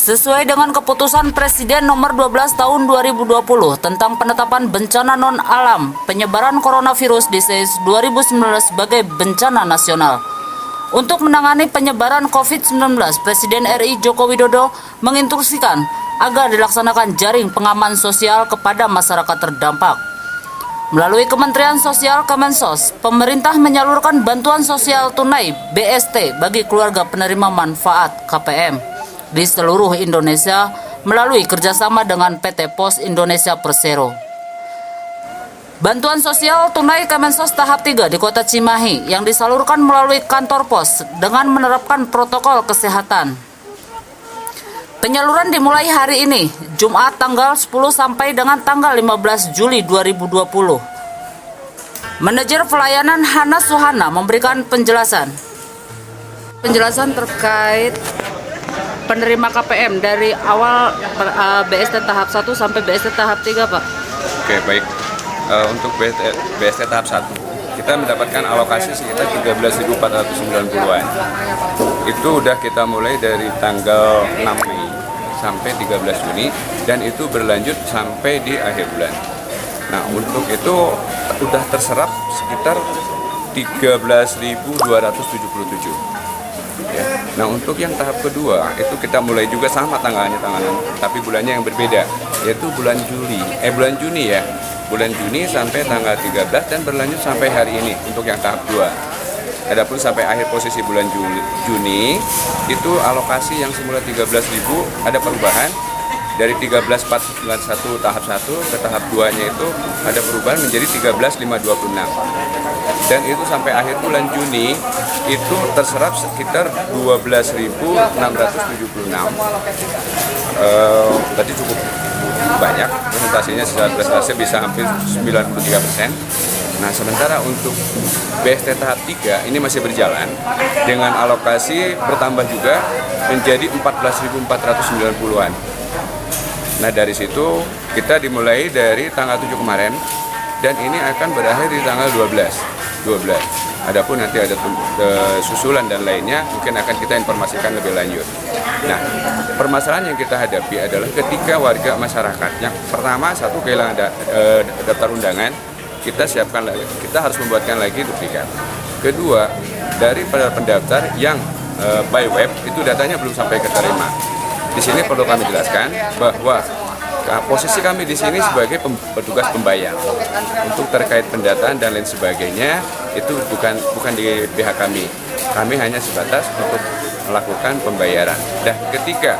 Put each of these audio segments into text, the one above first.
Sesuai dengan keputusan Presiden nomor 12 tahun 2020 tentang penetapan bencana non-alam penyebaran coronavirus disease 2019 sebagai bencana nasional. Untuk menangani penyebaran COVID-19, Presiden RI Joko Widodo menginstruksikan agar dilaksanakan jaring pengaman sosial kepada masyarakat terdampak. Melalui Kementerian Sosial Kemensos, pemerintah menyalurkan bantuan sosial tunai BST bagi keluarga penerima manfaat KPM di seluruh Indonesia melalui kerjasama dengan PT Pos Indonesia Persero. Bantuan sosial tunai Kemensos tahap 3 di Kota Cimahi yang disalurkan melalui kantor pos dengan menerapkan protokol kesehatan. Penyaluran dimulai hari ini, Jumat tanggal 10 sampai dengan tanggal 15 Juli 2020. Manajer pelayanan Hana Suhana memberikan penjelasan terkait penerima KPM dari awal BST tahap 1 sampai BST tahap 3, Pak. Oke, baik. Untuk BST tahap 1, kita mendapatkan alokasi sekitar 13.490-an. Itu udah kita mulai dari tanggal 6 Mei sampai 13 Juni dan itu berlanjut sampai di akhir bulan. Nah, untuk itu udah terserap sekitar 13.277. Ya. Nah, untuk yang tahap kedua itu kita mulai juga sama tanggalnya, tapi bulannya yang berbeda, yaitu bulan Juni ya. Bulan Juni sampai tanggal 13 dan berlanjut sampai hari ini untuk yang tahap 2. Adapun sampai akhir posisi bulan Juni itu alokasi yang semula 13.000 ada perubahan dari 13.491 tahap 1 ke tahap 2-nya itu ada perubahan menjadi 13.526. Dan itu sampai akhir bulan Juni itu terserap sekitar 12.676. Berarti cukup banyak, presentasinya secara presentasi bisa hampir 93%. Nah, sementara untuk BST tahap 3 ini masih berjalan dengan alokasi bertambah juga menjadi 14.490-an. Nah, dari situ kita dimulai dari tanggal 7 kemarin dan ini akan berakhir di tanggal 12. Adapun nanti ada susulan dan lainnya mungkin akan kita informasikan lebih lanjut. Nah, permasalahan yang kita hadapi adalah ketika warga masyarakat yang pertama satu kehilangan daftar undangan, kita siapkan lagi, kita harus membuatkan lagi duplikat. Kedua, dari para pendaftar yang by web itu datanya belum sampai keterima. Di sini perlu kami jelaskan bahwa posisi kami di sini sebagai petugas pembayar untuk terkait pendataan dan lain sebagainya itu bukan di pihak kami. Kami hanya sebatas untuk melakukan pembayaran. Dan ketika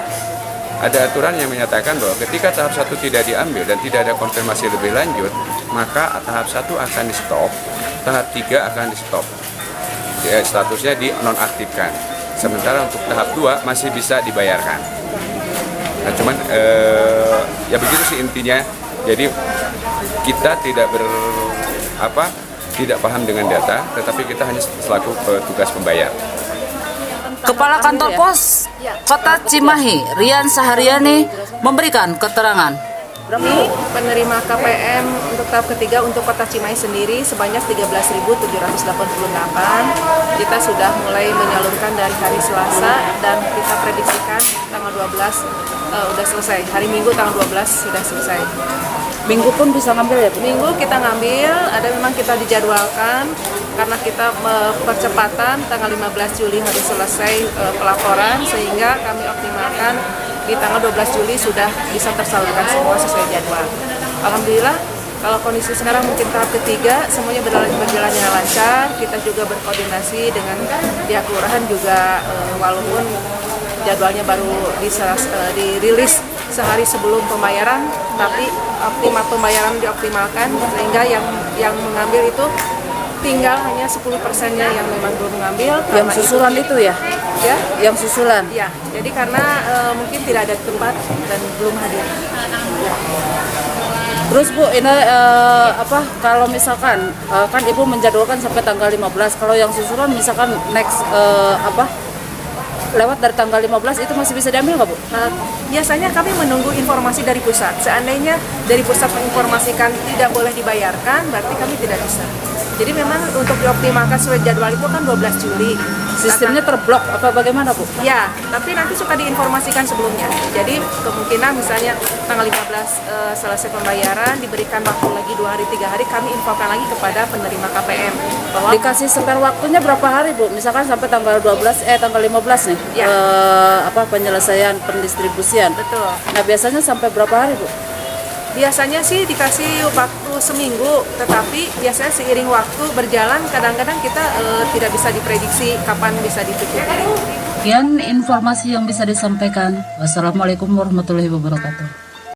ada aturan yang menyatakan bahwa ketika tahap 1 tidak diambil dan tidak ada konfirmasi lebih lanjut, maka tahap 1 akan di stop, tahap 3 akan di stop. Ya, statusnya dinonaktifkan. Sementara untuk tahap 2 masih bisa dibayarkan. Nah, cuman ya begitu sih intinya. Jadi kita tidak paham dengan data, tetapi kita hanya selaku petugas pembayar. Kepala Kantor Pos Kota Cimahi, Rian Sahariani, memberikan keterangan. Kami penerima KPM untuk tahap ketiga untuk Kota Cimahi sendiri sebanyak 13.788. Kita sudah mulai menyalurkan dari hari Selasa dan kita prediksikan tanggal 12 udah selesai. Hari Minggu tanggal 12 sudah selesai. Minggu pun bisa ngambil ya, Bu? Minggu kita ngambil, ada memang kita dijadwalkan karena kita percepatan tanggal 15 Juli harus selesai pelaporan sehingga kami optimalkan di tanggal 12 Juli sudah bisa tersalurkan semua sesuai jadwal. Alhamdulillah, kalau kondisi sekarang mungkin tahap ketiga semuanya berjalan dengan lancar. Kita juga berkoordinasi dengan pihak kelurahan juga walaupun jadwalnya baru dirilis sehari sebelum pembayaran, tapi pembayaran dioptimalkan sehingga yang mengambil itu tinggal hanya 10%-nya yang memang belum mengambil. Yang susulan itu ya? Ya, yang susulan. Ya, jadi karena mungkin tidak ada tempat dan belum hadir. Ya. Terus Bu, ini kalau misalkan kan Ibu menjadwalkan sampai tanggal 15, kalau yang susulan misalkan next lewat dari tanggal 15 itu masih bisa diambil nggak, Bu? Biasanya kami menunggu informasi dari pusat. Seandainya dari pusat menginformasikan tidak boleh dibayarkan, berarti kami tidak bisa. Jadi memang untuk dioptimalkan sesuai jadwal itu kan 12 Juli. Sistemnya terblok apa bagaimana, Bu? Ya, tapi nanti suka diinformasikan sebelumnya. Jadi kemungkinan misalnya tanggal 15 selesai pembayaran, diberikan waktu lagi 2 hari 3 hari, kami infokan lagi kepada penerima KPM bahwa Dikasih spare waktunya berapa hari, Bu? Misalkan sampai tanggal 15 nih. Ya. Penyelesaian pendistribusian. betul. Nah, biasanya sampai berapa hari, Bu? Biasanya sih dikasih waktu seminggu, tetapi biasanya seiring waktu berjalan kadang-kadang kita tidak bisa diprediksi kapan bisa ditutup. Sekian informasi yang bisa disampaikan. Wassalamualaikum warahmatullahi wabarakatuh.